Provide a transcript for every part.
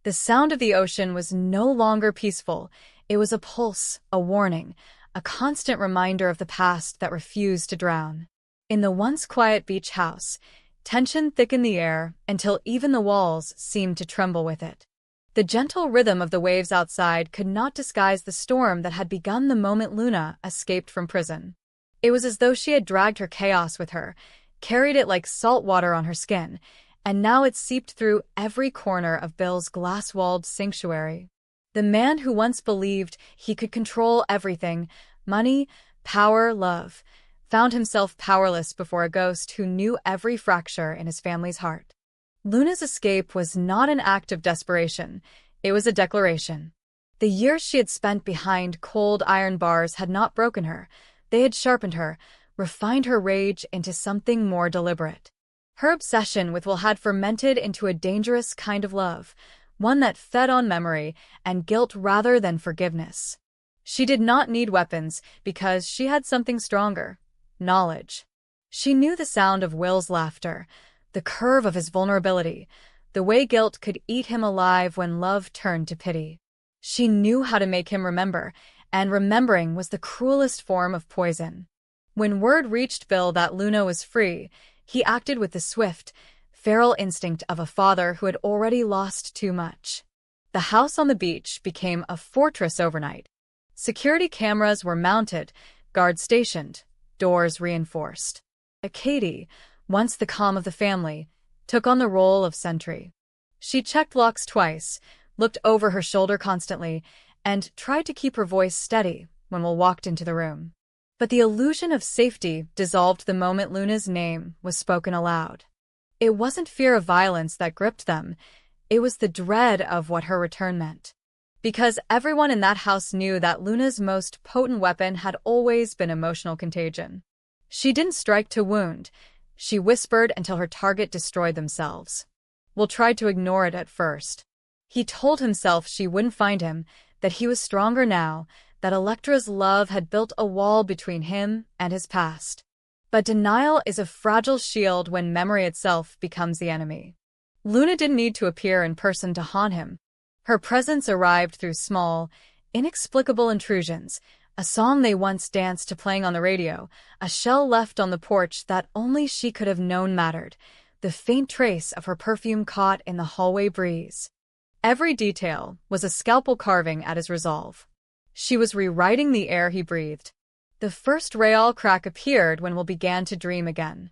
The sound of the ocean was no longer peaceful. It was a pulse, a warning, a constant reminder of the past that refused to drown. In the once quiet beach house, tension thickened the air until even the walls seemed to tremble with it. The gentle rhythm of the waves outside could not disguise the storm that had begun the moment Luna escaped from prison. It was as though she had dragged her chaos with her, carried it like salt water on her skin, and now it seeped through every corner of Bill's glass-walled sanctuary. The man who once believed he could control everything, money, power, love, found himself powerless before a ghost who knew every fracture in his family's heart. Luna's escape was not an act of desperation, it was a declaration. The years she had spent behind cold iron bars had not broken her, they had sharpened her, refined her rage into something more deliberate. Her obsession with Will had fermented into a dangerous kind of love, one that fed on memory and guilt rather than forgiveness. She did not need weapons because she had something stronger: knowledge. She knew the sound of Will's laughter, the curve of his vulnerability, the way guilt could eat him alive when love turned to pity. She knew how to make him remember, and remembering was the cruelest form of poison. When word reached Bill that Luna was free, he acted with the swift, feral instinct of a father who had already lost too much. The house on the beach became a fortress overnight. Security cameras were mounted, guards stationed, doors reinforced. Katie, once the calm of the family, took on the role of sentry. She checked locks twice, looked over her shoulder constantly, and tried to keep her voice steady when Will walked into the room. But the illusion of safety dissolved the moment Luna's name was spoken aloud. It wasn't fear of violence that gripped them, it was the dread of what her return meant. Because everyone in that house knew that Luna's most potent weapon had always been emotional contagion. She didn't strike to wound, she whispered until her target destroyed themselves. Will tried to ignore it at first. He told himself she wouldn't find him, that he was stronger now, that Electra's love had built a wall between him and his past. But denial is a fragile shield when memory itself becomes the enemy. Luna didn't need to appear in person to haunt him. Her presence arrived through small, inexplicable intrusions, a song they once danced to playing on the radio, a shell left on the porch that only she could have known mattered, the faint trace of her perfume caught in the hallway breeze. Every detail was a scalpel carving at his resolve. She was rewriting the air he breathed. The first real crack appeared when Will began to dream again.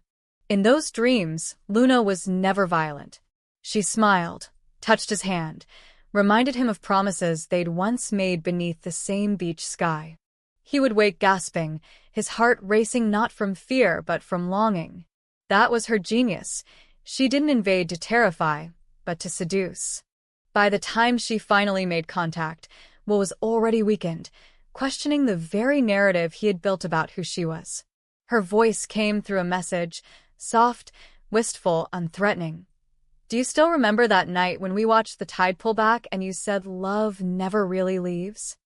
In those dreams, Luna was never violent. She smiled, touched his hand, reminded him of promises they'd once made beneath the same beach sky. He would wake gasping, his heart racing not from fear but from longing. That was her genius. She didn't invade to terrify, but to seduce. By the time she finally made contact, Will was already weakened, questioning the very narrative he had built about who she was. Her voice came through a message, soft, wistful, unthreatening. "Do you still remember that night when we watched the tide pull back and you said love never really leaves?"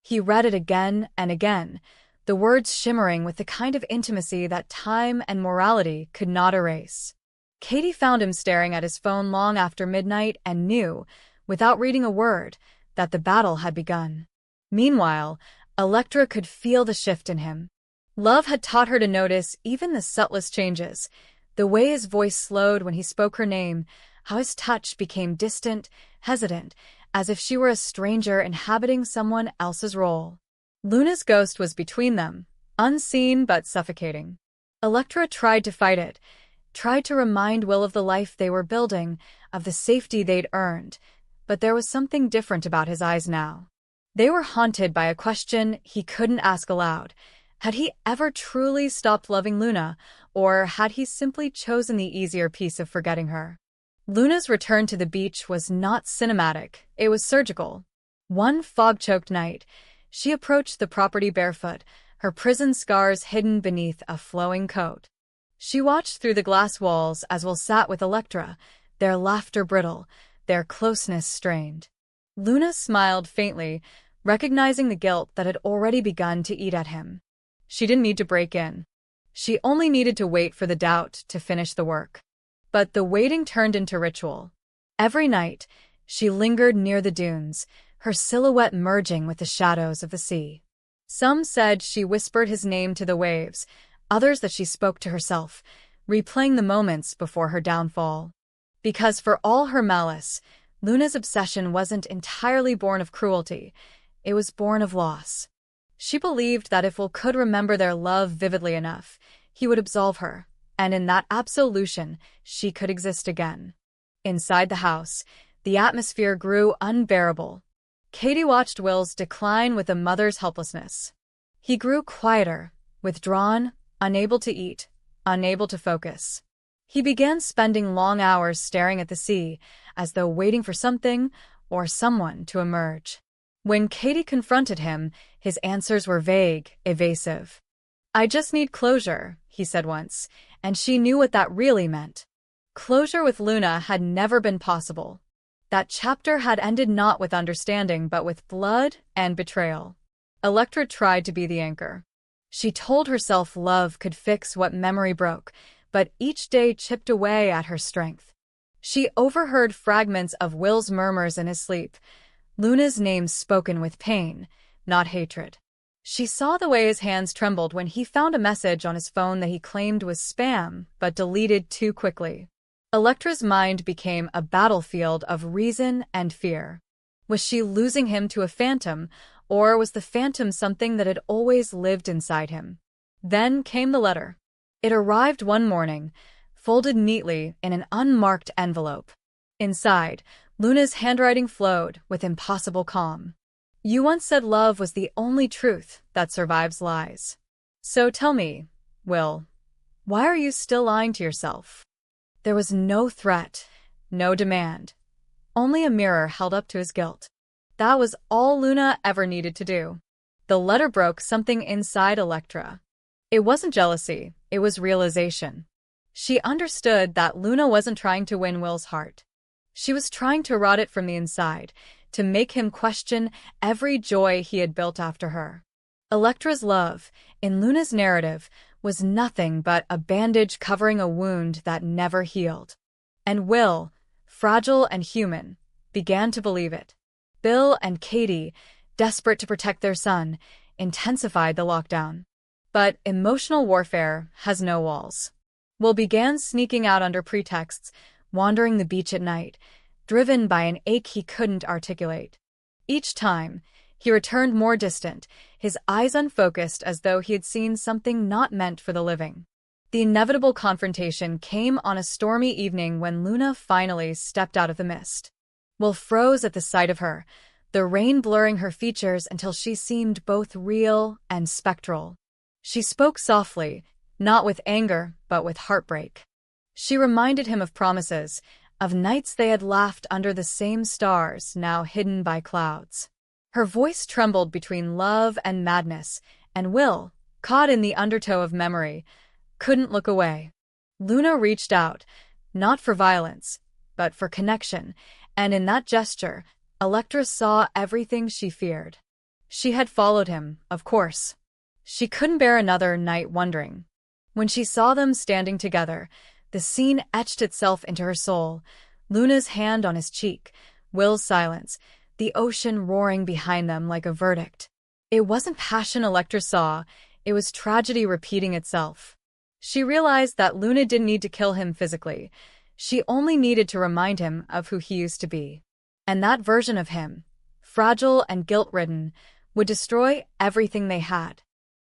He read it again and again, the words shimmering with the kind of intimacy that time and morality could not erase. Katie found him staring at his phone long after midnight and knew, without reading a word, that the battle had begun. Meanwhile, Electra could feel the shift in him. Love had taught her to notice even the subtlest changes, the way his voice slowed when he spoke her name, how his touch became distant, hesitant, as if she were a stranger inhabiting someone else's role. Luna's ghost was between them, unseen but suffocating. Electra tried to fight it, tried to remind Will of the life they were building, of the safety they'd earned, but there was something different about his eyes now. They were haunted by a question he couldn't ask aloud. Had he ever truly stopped loving Luna, or had he simply chosen the easier piece of forgetting her? Luna's return to the beach was not cinematic, it was surgical. One fog-choked night, she approached the property barefoot, her prison scars hidden beneath a flowing coat. She watched through the glass walls as Will sat with Electra, their laughter brittle, their closeness strained. Luna smiled faintly, recognizing the guilt that had already begun to eat at him. She didn't need to break in. She only needed to wait for the doubt to finish the work. But the waiting turned into ritual. Every night, She lingered near the dunes, her silhouette merging with the shadows of the sea. Some said she whispered his name to the waves, others that she spoke to herself, replaying the moments before her downfall. Because for all her malice, Luna's obsession wasn't entirely born of cruelty, it was born of loss. She believed that if Will could remember their love vividly enough, he would absolve her, and in that absolution, she could exist again. Inside the house, the atmosphere grew unbearable. Katie watched Will's decline with a mother's helplessness. He grew quieter, withdrawn, unable to eat, unable to focus. He began spending long hours staring at the sea, as though waiting for something or someone to emerge. When Katie confronted him, his answers were vague, evasive. "I just need closure," he said once, and she knew what that really meant. Closure with Luna had never been possible. That chapter had ended not with understanding but with blood and betrayal. Electra tried to be the anchor. She told herself love could fix what memory broke, but each day chipped away at her strength. She overheard fragments of Will's murmurs in his sleep, Luna's name spoken with pain, not hatred. She saw the way his hands trembled when he found a message on his phone that he claimed was spam, but deleted too quickly. Electra's mind became a battlefield of reason and fear. Was she losing him to a phantom, or was the phantom something that had always lived inside him? Then came the letter. It arrived one morning, folded neatly in an unmarked envelope. Inside, Luna's handwriting flowed with impossible calm. "You once said love was the only truth that survives lies. So tell me, Will, why are you still lying to yourself?" There was no threat, no demand, only a mirror held up to his guilt. That was all Luna ever needed to do. The letter broke something inside Electra. It wasn't jealousy, it was realization. She understood that Luna wasn't trying to win Will's heart. She was trying to rot it from the inside, to make him question every joy he had built after her. Electra's love, in Luna's narrative, was nothing but a bandage covering a wound that never healed. And Will, fragile and human, began to believe it. Bill and Katie, desperate to protect their son, intensified the lockdown. But emotional warfare has no walls. Will began sneaking out under pretexts, wandering the beach at night, driven by an ache he couldn't articulate. Each time, he returned more distant, his eyes unfocused as though he had seen something not meant for the living. The inevitable confrontation came on a stormy evening when Luna finally stepped out of the mist. Will froze at the sight of her, the rain blurring her features until she seemed both real and spectral. She spoke softly, not with anger, but with heartbreak. She reminded him of promises, of nights they had laughed under the same stars, now hidden by clouds. Her voice trembled between love and madness, and Will, caught in the undertow of memory, couldn't look away. Luna reached out, not for violence, but for connection, and in that gesture, Electra saw everything she feared. She had followed him, of course. She couldn't bear another night wondering. When she saw them standing together, the scene etched itself into her soul, Luna's hand on his cheek, Will's silence, the ocean roaring behind them like a verdict. It wasn't passion Electra saw, it was tragedy repeating itself. She realized that Luna didn't need to kill him physically. She only needed to remind him of who he used to be. And that version of him, fragile and guilt-ridden, would destroy everything they had.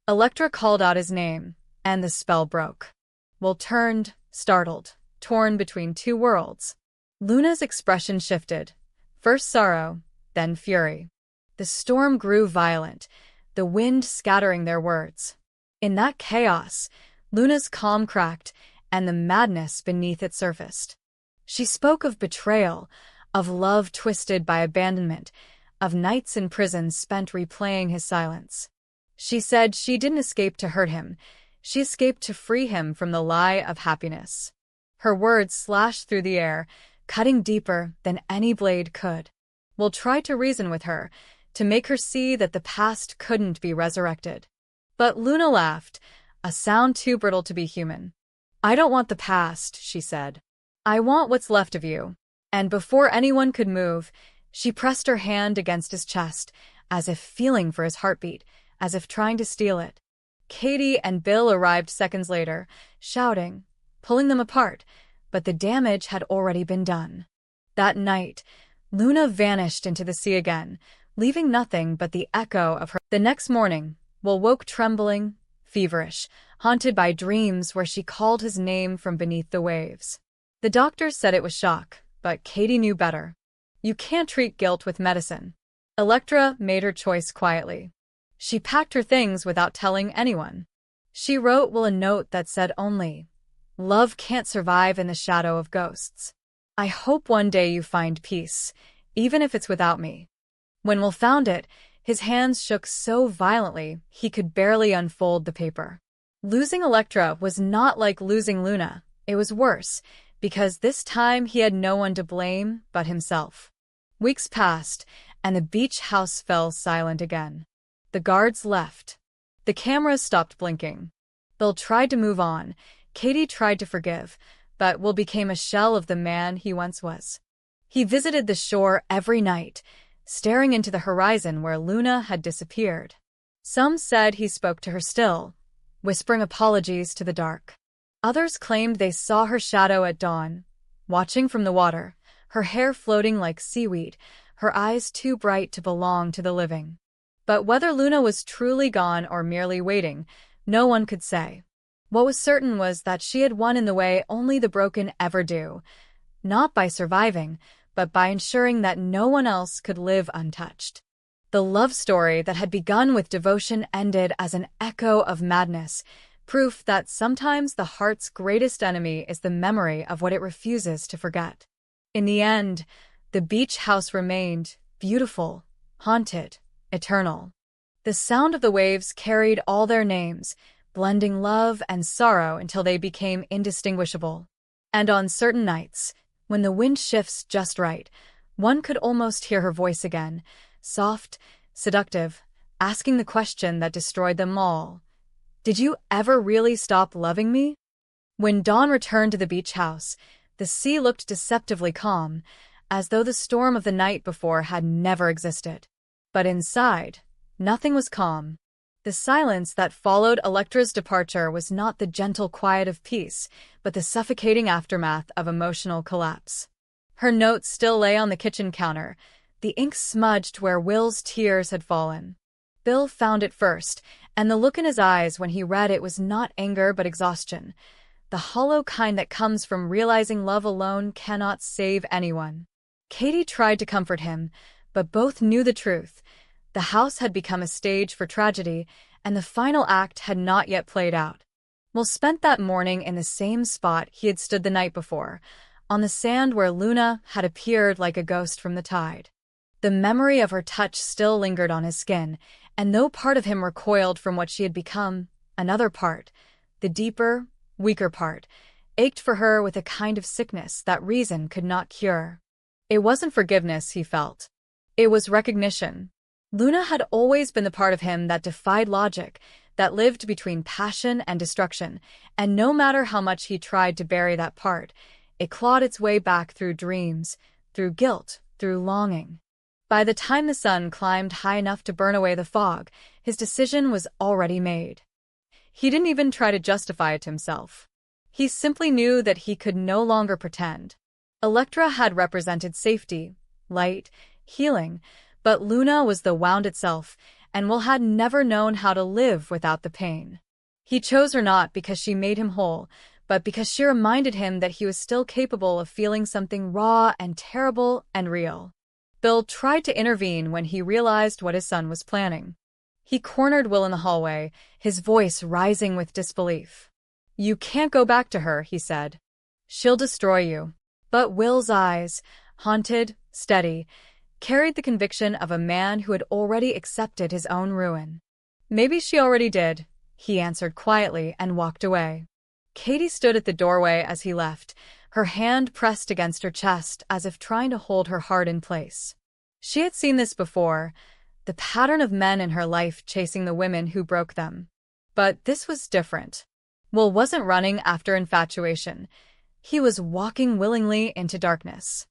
Electra called out his name, and the spell broke. Will turned, startled, torn between two worlds. Luna's expression shifted, first sorrow, then fury. The storm grew violent, the wind scattering their words. In that chaos, Luna's calm cracked, and the madness beneath it surfaced. She spoke of betrayal, of love twisted by abandonment, of nights in prison spent replaying his silence. She said she didn't escape to hurt him, she escaped to free him from the lie of happiness. Her words slashed through the air, cutting deeper than any blade could. Will tried to reason with her, to make her see that the past couldn't be resurrected. But Luna laughed, a sound too brittle to be human. "I don't want the past," she said. "I want what's left of you. And before anyone could move, she pressed her hand against his chest, as if feeling for his heartbeat, as if trying to steal it. Katie and Bill arrived seconds later, shouting, pulling them apart, but the damage had already been done. That night, Luna vanished into the sea again, leaving nothing but the echo of her. The next morning, Will woke trembling, feverish, haunted by dreams where she called his name from beneath the waves. The doctors said it was shock, but Katie knew better. You can't treat guilt with medicine. Electra made her choice quietly. She packed her things without telling anyone. She wrote Will a note that said only, "Love can't survive in the shadow of ghosts. I hope one day you find peace, even if it's without me." When Will found it, his hands shook so violently he could barely unfold the paper. Losing Electra was not like losing Luna. It was worse, because this time he had no one to blame but himself. Weeks passed, and the beach house fell silent again. The guards left. The cameras stopped blinking. Bill tried to move on. Katie tried to forgive, but Will became a shell of the man he once was. He visited the shore every night, staring into the horizon where Luna had disappeared. Some said he spoke to her still, whispering apologies to the dark. Others claimed they saw her shadow at dawn, watching from the water, her hair floating like seaweed, her eyes too bright to belong to the living. But whether Luna was truly gone or merely waiting, no one could say. What was certain was that she had won in the way only the broken ever do, not by surviving, but by ensuring that no one else could live untouched. The love story that had begun with devotion ended as an echo of madness, proof that sometimes the heart's greatest enemy is the memory of what it refuses to forget. In the end, the beach house remained beautiful, haunted, eternal. The sound of the waves carried all their names, blending love and sorrow until they became indistinguishable. And on certain nights, when the wind shifts just right, one could almost hear her voice again, soft, seductive, asking the question that destroyed them all. Did you ever really stop loving me? When dawn returned to the beach house, the sea looked deceptively calm, as though the storm of the night before had never existed. But inside, nothing was calm. The silence that followed Electra's departure was not the gentle quiet of peace, but the suffocating aftermath of emotional collapse. Her note still lay on the kitchen counter, the ink smudged where Will's tears had fallen. Bill found it first, and the look in his eyes when he read it was not anger but exhaustion, the hollow kind that comes from realizing love alone cannot save anyone. Katie tried to comfort him, but both knew the truth. The house had become a stage for tragedy, and the final act had not yet played out. Will spent that morning in the same spot he had stood the night before, on the sand where Luna had appeared like a ghost from the tide. The memory of her touch still lingered on his skin, and though part of him recoiled from what she had become, another part, the deeper, weaker part, ached for her with a kind of sickness that reason could not cure. It wasn't forgiveness he felt. It was recognition. Luna had always been the part of him that defied logic, that lived between passion and destruction, and no matter how much he tried to bury that part, it clawed its way back through dreams, through guilt, through longing. By the time the sun climbed high enough to burn away the fog, his decision was already made. He didn't even try to justify it to himself. He simply knew that he could no longer pretend. Electra had represented safety, light, healing, but Luna was the wound itself, and Will had never known how to live without the pain. He chose her not because she made him whole, but because she reminded him that he was still capable of feeling something raw and terrible and real. Bill tried to intervene when he realized what his son was planning. He cornered Will in the hallway, his voice rising with disbelief. "You can't go back to her," he said. "She'll destroy you." But Will's eyes, haunted, steady, carried the conviction of a man who had already accepted his own ruin. "Maybe she already did," he answered quietly and walked away. Katie stood at the doorway as he left, her hand pressed against her chest as if trying to hold her heart in place. She had seen this before, the pattern of men in her life chasing the women who broke them. But this was different. Will wasn't running after infatuation. He was walking willingly into darkness.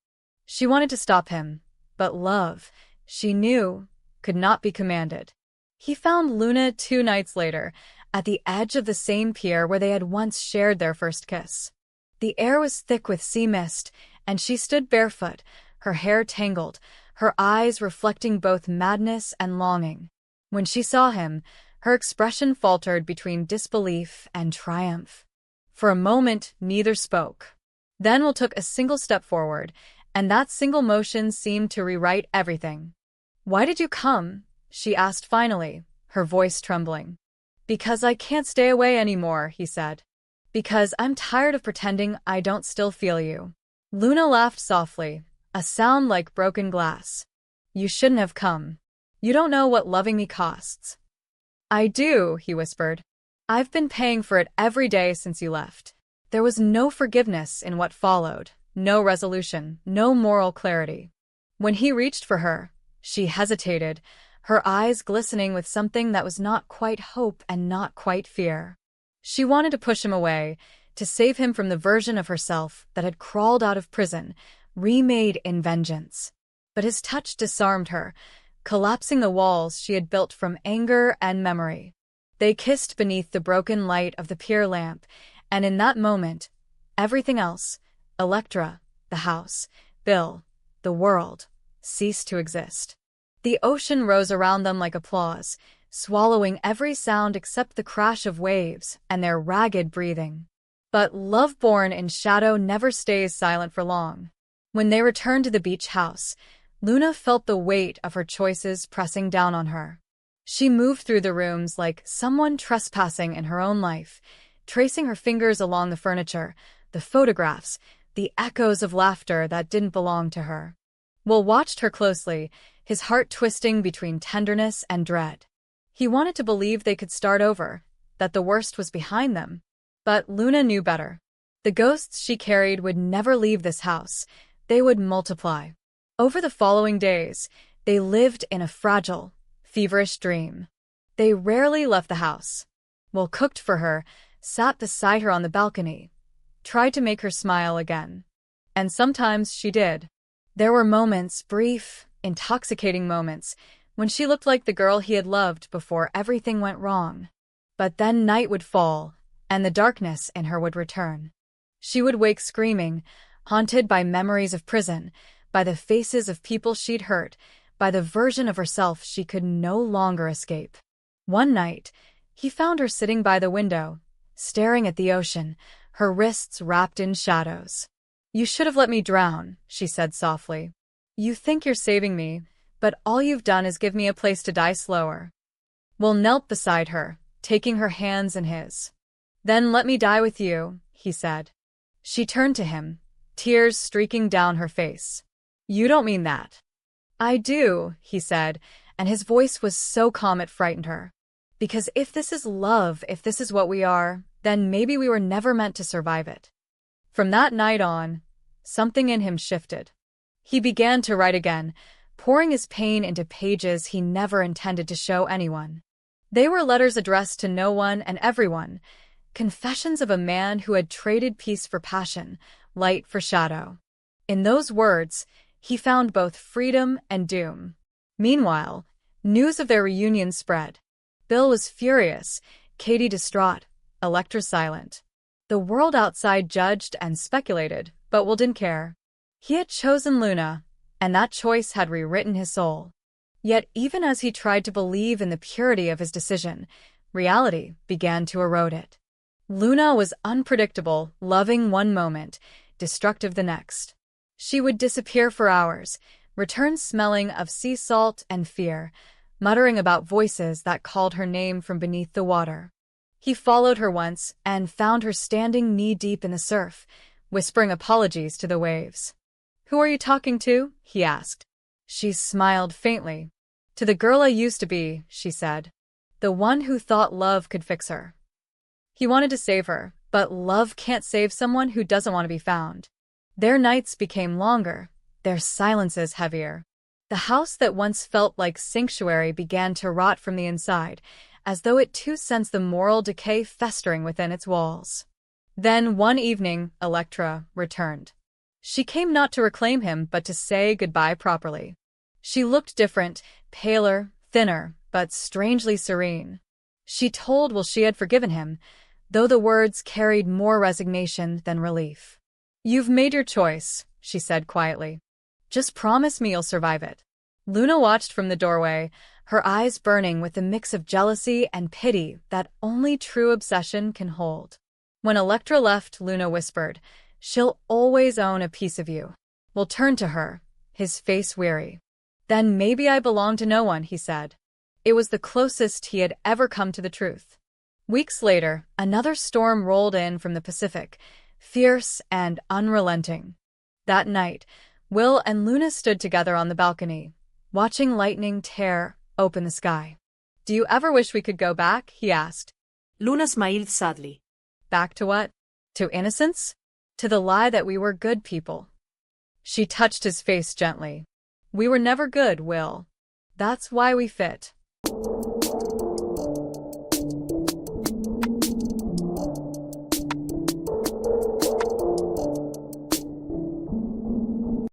She wanted to stop him, but love, she knew, could not be commanded. He found Luna 2 nights later, at the edge of the same pier where they had once shared their first kiss. The air was thick with sea mist, and she stood barefoot, her hair tangled, her eyes reflecting both madness and longing. When she saw him, her expression faltered between disbelief and triumph. For a moment, neither spoke. Then Will took a single step forward, and that single motion seemed to rewrite everything. "Why did you come?" she asked finally, her voice trembling. "Because I can't stay away anymore," he said. "Because I'm tired of pretending I don't still feel you." Luna laughed softly, a sound like broken glass. "You shouldn't have come. You don't know what loving me costs." "I do," he whispered. "I've been paying for it every day since you left." There was no forgiveness in what followed, no resolution, no moral clarity. When he reached for her, she hesitated, her eyes glistening with something that was not quite hope and not quite fear. She wanted to push him away, to save him from the version of herself that had crawled out of prison, remade in vengeance. But his touch disarmed her, collapsing the walls she had built from anger and memory. They kissed beneath the broken light of the pier lamp, and in that moment, everything else, Electra, the house, Bill, the world, ceased to exist. The ocean rose around them like applause, swallowing every sound except the crash of waves and their ragged breathing. But love born in shadow never stays silent for long. When they returned to the beach house, Luna felt the weight of her choices pressing down on her. She moved through the rooms like someone trespassing in her own life, tracing her fingers along the furniture, the photographs, the echoes of laughter that didn't belong to her. Will watched her closely, his heart twisting between tenderness and dread. He wanted to believe they could start over, that the worst was behind them. But Luna knew better. The ghosts she carried would never leave this house. They would multiply. Over the following days, they lived in a fragile, feverish dream. They rarely left the house. Will cooked for her, sat beside her on the balcony, tried to make her smile again. And sometimes she did. There were moments, brief, intoxicating moments, when she looked like the girl he had loved before everything went wrong. But then night would fall, and the darkness in her would return. She would wake screaming, haunted by memories of prison, by the faces of people she'd hurt, by the version of herself she could no longer escape. One night, he found her sitting by the window, staring at the ocean, her wrists wrapped in shadows. "You should have let me drown," she said softly. "You think you're saving me, but all you've done is give me a place to die slower." Will knelt beside her, taking her hands in his. "Then let me die with you," he said. She turned to him, tears streaking down her face. "You don't mean that." "I do," he said, and his voice was so calm it frightened her. "Because if this is love, if this is what we are, then maybe we were never meant to survive it." From that night on, something in him shifted. He began to write again, pouring his pain into pages he never intended to show anyone. They were letters addressed to no one and everyone, confessions of a man who had traded peace for passion, light for shadow. In those words, he found both freedom and doom. Meanwhile, news of their reunion spread. Bill was furious, Katie distraught, Electra silent. The world outside judged and speculated, but Will didn't care. He had chosen Luna, and that choice had rewritten his soul. Yet even as he tried to believe in the purity of his decision, reality began to erode it. Luna was unpredictable, loving one moment, destructive the next. She would disappear for hours, return smelling of sea salt and fear, muttering about voices that called her name from beneath the water. He followed her once and found her standing knee-deep in the surf, whispering apologies to the waves. "Who are you talking to?" he asked. She smiled faintly. "To the girl I used to be," she said. "The one who thought love could fix her." He wanted to save her, but love can't save someone who doesn't want to be found. Their nights became longer, their silences heavier. The house that once felt like sanctuary began to rot from the inside, as though it too sensed the moral decay festering within its walls. Then one evening, Electra returned. She came not to reclaim him, but to say goodbye properly. She looked different, paler, thinner, but strangely serene. She told Will she had forgiven him, though the words carried more resignation than relief. "You've made your choice," she said quietly. "Just promise me you'll survive it." Luna watched from the doorway, her eyes burning with a mix of jealousy and pity that only true obsession can hold. When Electra left, Luna whispered, "She'll always own a piece of you." Will turned to her, his face weary. "Then maybe I belong to no one," he said. It was the closest he had ever come to the truth. Weeks later, another storm rolled in from the Pacific, fierce and unrelenting. That night, Will and Luna stood together on the balcony, watching lightning tear open the sky. "Do you ever wish we could go back?" he asked. Luna smiled sadly. "Back to what? To innocence? To the lie that we were good people?" She touched his face gently. "We were never good, Will. That's why we fit."